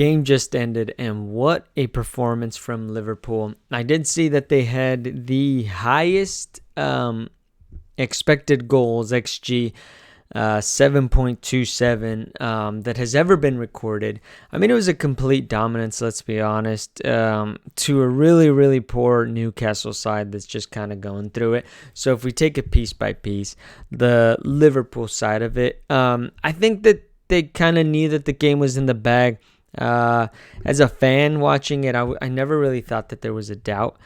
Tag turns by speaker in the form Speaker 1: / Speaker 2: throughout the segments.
Speaker 1: game just ended, and what a performance from Liverpool. I did see that they had the highest expected goals, XG, 7.27 that has ever been recorded. I mean, it was a complete dominance, let's be honest, to a really, really poor Newcastle side that's just kind of going through it. So if we take it piece by piece, the Liverpool side of it, I think that they kind of knew that the game was in the bag. As a fan watching it, I never really thought that there was a doubt.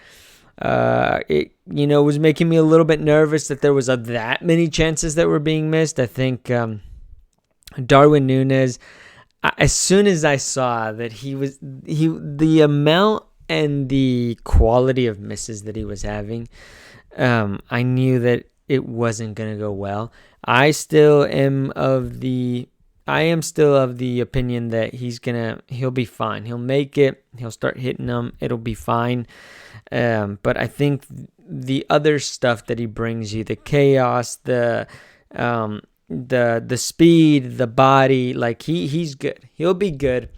Speaker 1: It was making me a little bit nervous that there was that many chances that were being missed. I think Darwin Núñez, as soon as I saw that the amount and the quality of misses that he was having, I knew that it wasn't gonna go well. I am still of the opinion that he'll be fine. He'll make it. He'll start hitting them. It'll be fine. But I think the other stuff that he brings you, the chaos, the speed, the body, like he's good. He'll be good.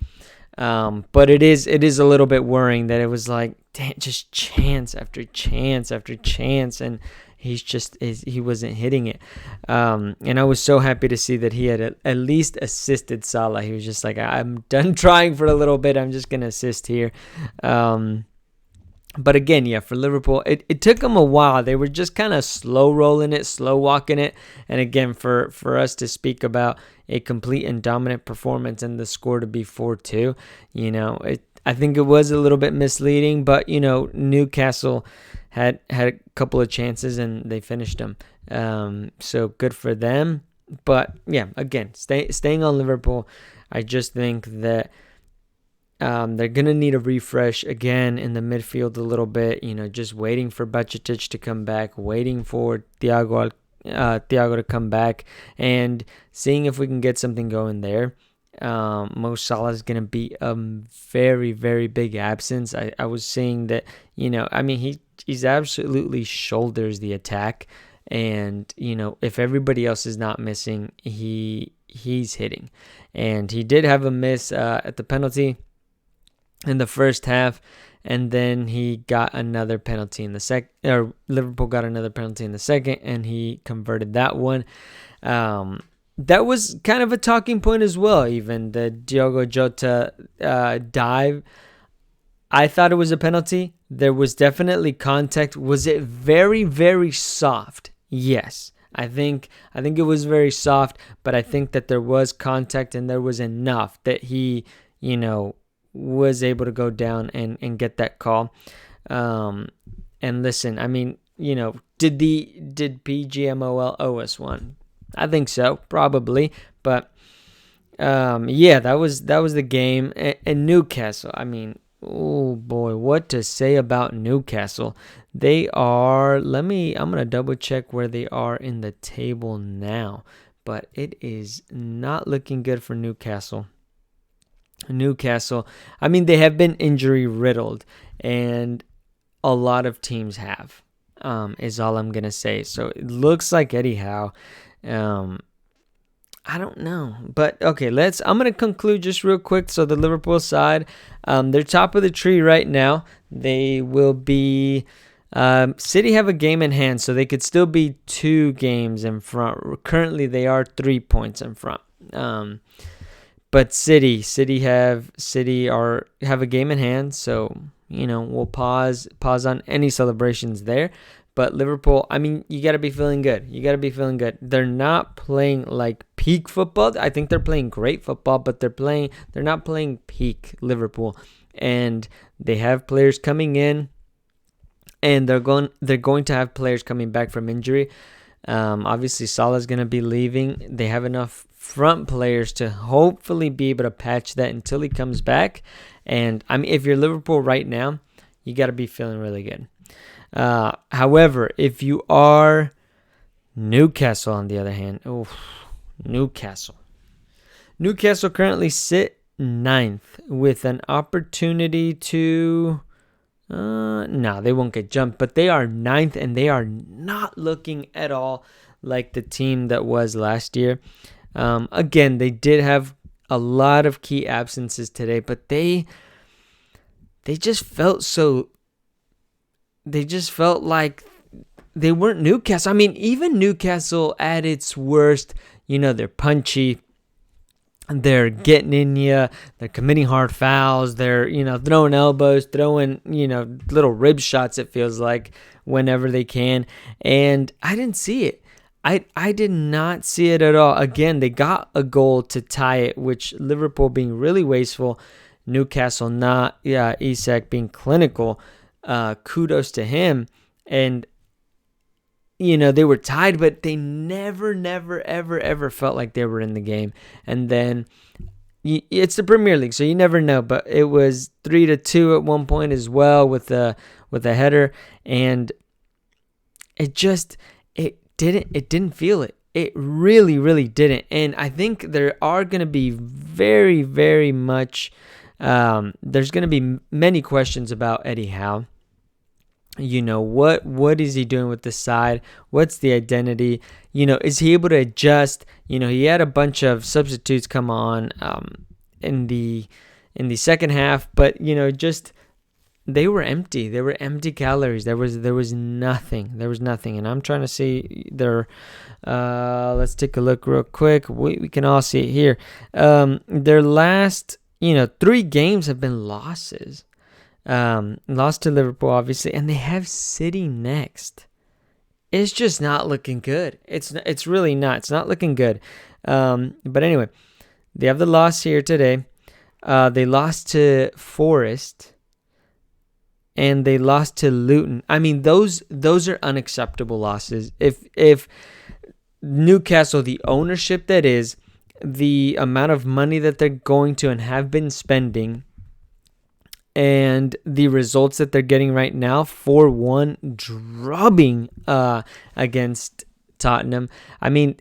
Speaker 1: But it is a little bit worrying that it was like just chance after chance after chance, and he wasn't hitting it. And I was so happy to see that he had at least assisted Salah. He was just like, I'm done trying for a little bit. I'm just gonna assist here. But again, yeah, for Liverpool, it took them a while. They were just kind of slow rolling it, slow walking it. And again, for us to speak about a complete and dominant performance and the score to be 4-2, I think it was a little bit misleading. But, Newcastle had a couple of chances and they finished them. So good for them. But, yeah, again, staying on Liverpool, I just think that they're going to need a refresh again in the midfield a little bit, just waiting for Bajcetic to come back, waiting for Thiago to come back, and seeing if we can get something going there. Mo Salah is going to be a very, very big absence. I was saying that, he's absolutely shoulders the attack. And, if everybody else is not missing, he's hitting. And he did have a miss at the penalty in the first half, and then he got another penalty in the second, or Liverpool got another penalty in the second, and he converted that one. That was kind of a talking point as well, even the Diogo Jota dive. I thought it was a penalty. There was definitely contact. Was it very, very soft? Yes. I think it was very soft, but I think that there was contact and there was enough that he, was able to go down and get that call. And listen, did PGMOL owe us one? I think so, probably. But yeah, that was the game. And Newcastle, oh boy, what to say about Newcastle? They are, I'm going to double check where they are in the table now, but it is not looking good for Newcastle. They have been injury riddled, and a lot of teams have, is all I'm going to say. So it looks like Eddie Howe, I don't know, but okay, I'm going to conclude just real quick. So the Liverpool side, they're top of the tree right now. They will be, City have a game in hand, so they could still be 2 games in front. Currently they are 3 points in front. But City have a game in hand, so we'll pause on any celebrations there. But Liverpool, you got to be feeling good. They're not playing like peak football. I think they're playing great football, but they're not playing peak Liverpool. And they have players coming in, and they're going to have players coming back from injury. Obviously Salah's going to be leaving. They have enough front players to hopefully be able to patch that until he comes back. And if you're Liverpool right now, you got to be feeling really good. However, if you are Newcastle, on the other hand, Newcastle currently sit 9th with an opportunity to, no, they won't get jumped, but they are 9th, and they are not looking at all like the team that was last year. Again, they did have a lot of key absences today, but they just felt so. They just felt like they weren't Newcastle. I mean, even Newcastle at its worst, they're punchy. They're getting in you. They're committing hard fouls. They're, throwing elbows, throwing, little rib shots, it feels like, whenever they can. And I didn't see it. I did not see it at all. Again, they got a goal to tie it, which Liverpool being really wasteful, Newcastle not. Yeah, Isak being clinical. Kudos to him. And they were tied, but they never, ever, ever felt like they were in the game. And then it's the Premier League, so you never know. But it was 3-2 at one point as well with a header, and it didn't feel it. It really, really didn't. And I think there are going to be very, very much. There's going to be many questions about Eddie Howe. What is he doing with the side? What's the identity? Is he able to adjust? He had a bunch of substitutes come on in the second half, but just they were empty. They were empty calories. There was nothing. And I'm trying to see their. Let's take a look real quick. We can all see it here. Their last 3 games have been losses. Lost to Liverpool, obviously, and they have City next. It's just not looking good. It's really not. It's not looking good. But anyway, they have the loss here today. They lost to Forest, and they lost to Luton. I mean, those are unacceptable losses. If Newcastle, the ownership that is, the amount of money that they're going to and have been spending, and the results that they're getting right now, 4-1 drubbing against Tottenham. I mean,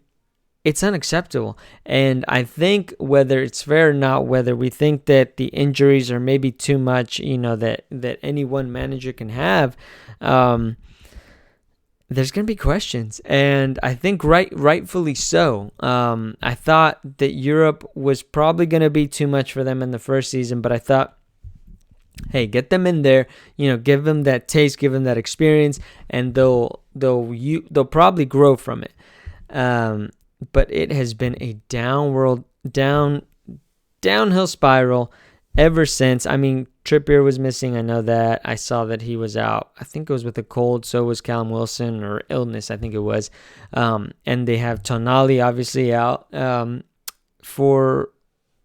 Speaker 1: it's unacceptable. And I think whether it's fair or not, whether we think that the injuries are maybe too much, that any one manager can have, there's going to be questions. And I think rightfully so. I thought that Europe was probably going to be too much for them in the first season, but I thought, hey, get them in there, give them that taste, give them that experience, and they'll probably grow from it. But it has been a downhill spiral ever since. I mean, Trippier was missing. I know that. I saw that he was out. I think it was with a cold. So was Callum Wilson, or illness, I think it was. And they have Tonali obviously out for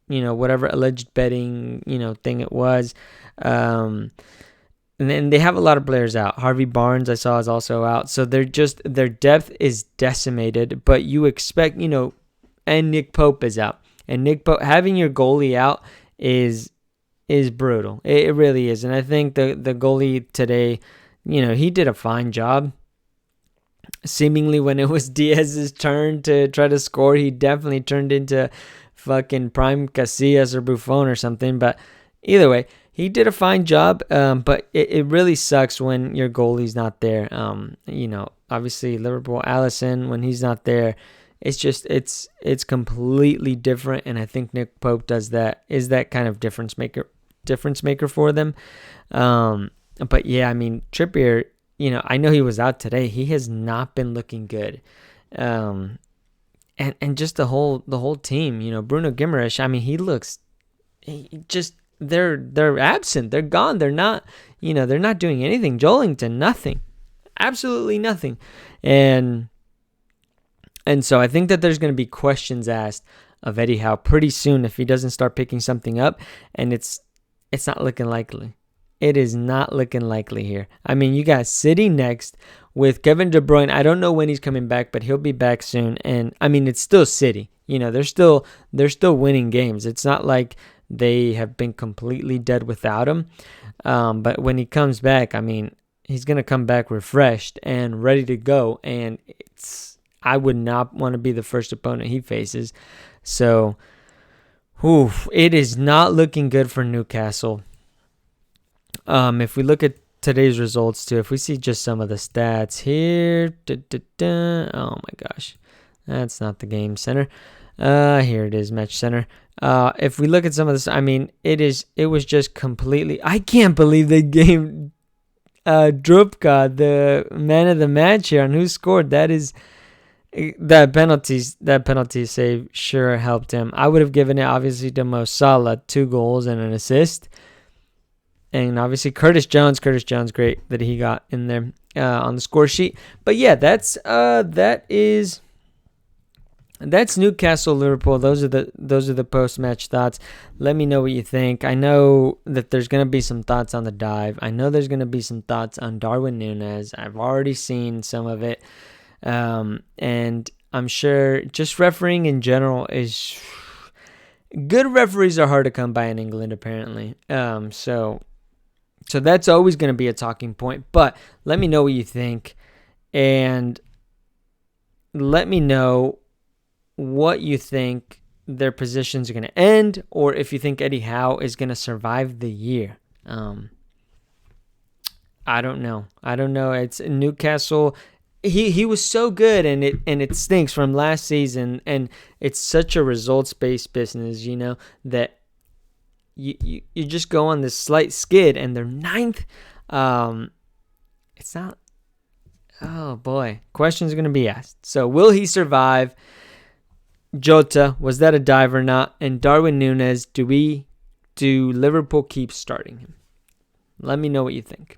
Speaker 1: whatever alleged betting thing it was. And then they have a lot of players out. Harvey Barnes, I saw, is also out. So their depth is decimated. But you expect, and Nick Pope is out. And Nick Pope, having your goalie out is brutal. It really is. And I think the goalie today, he did a fine job. Seemingly when it was Diaz's turn to try to score, he definitely turned into fucking prime Casillas or Buffon or something. But either way, he did a fine job, but it really sucks when your goalie's not there. Obviously Liverpool, Alisson, when he's not there, it's just it's completely different. And I think Nick Pope is that kind of difference maker for them. But yeah, I mean, Trippier, I know he was out today. He has not been looking good. And just the whole team, Bruno Guimaraes, I mean, they're absent. They're gone. They're not doing anything. Joelinton, nothing. Absolutely nothing. And so I think that there's going to be questions asked of Eddie Howe pretty soon if he doesn't start picking something up, and it's not looking likely. It is not looking likely here. I mean, you got City next with Kevin De Bruyne. I don't know when he's coming back, but he'll be back soon. And I mean, it's still City. They're still winning games. It's not like they have been completely dead without him. But when he comes back, I mean, he's going to come back refreshed and ready to go. And I would not want to be the first opponent he faces. So, it is not looking good for Newcastle. If we look at today's results too, if we see just some of the stats here, oh my gosh, that's not the game center. Here it is, Match Center. If we look at some of this, I mean, it was just completely. I can't believe they gave Drupka the man of the match here on who scored. That penalty save sure helped him. I would have given it obviously to Mo Salah, 2 goals and an assist. And obviously Curtis Jones, great that he got in there on the score sheet. But yeah, that's Newcastle Liverpool. Those are the post match thoughts. Let me know what you think. I know that there's gonna be some thoughts on the dive. I know there's gonna be some thoughts on Darwin Núñez. I've already seen some of it, and I'm sure just refereeing in general is good. Referees are hard to come by in England, apparently. So that's always gonna be a talking point. But let me know what you think, and let me know what you think their positions are going to end, or if you think Eddie Howe is going to survive the year. I don't know. It's Newcastle. He was so good, and it stinks from last season, and it's such a results-based business, that you just go on this slight skid, and they're 9th. It's not. Oh boy, questions are going to be asked. So will he survive? Jota, was that a dive or not? And Darwin Núñez, do Liverpool keep starting him? Let me know what you think.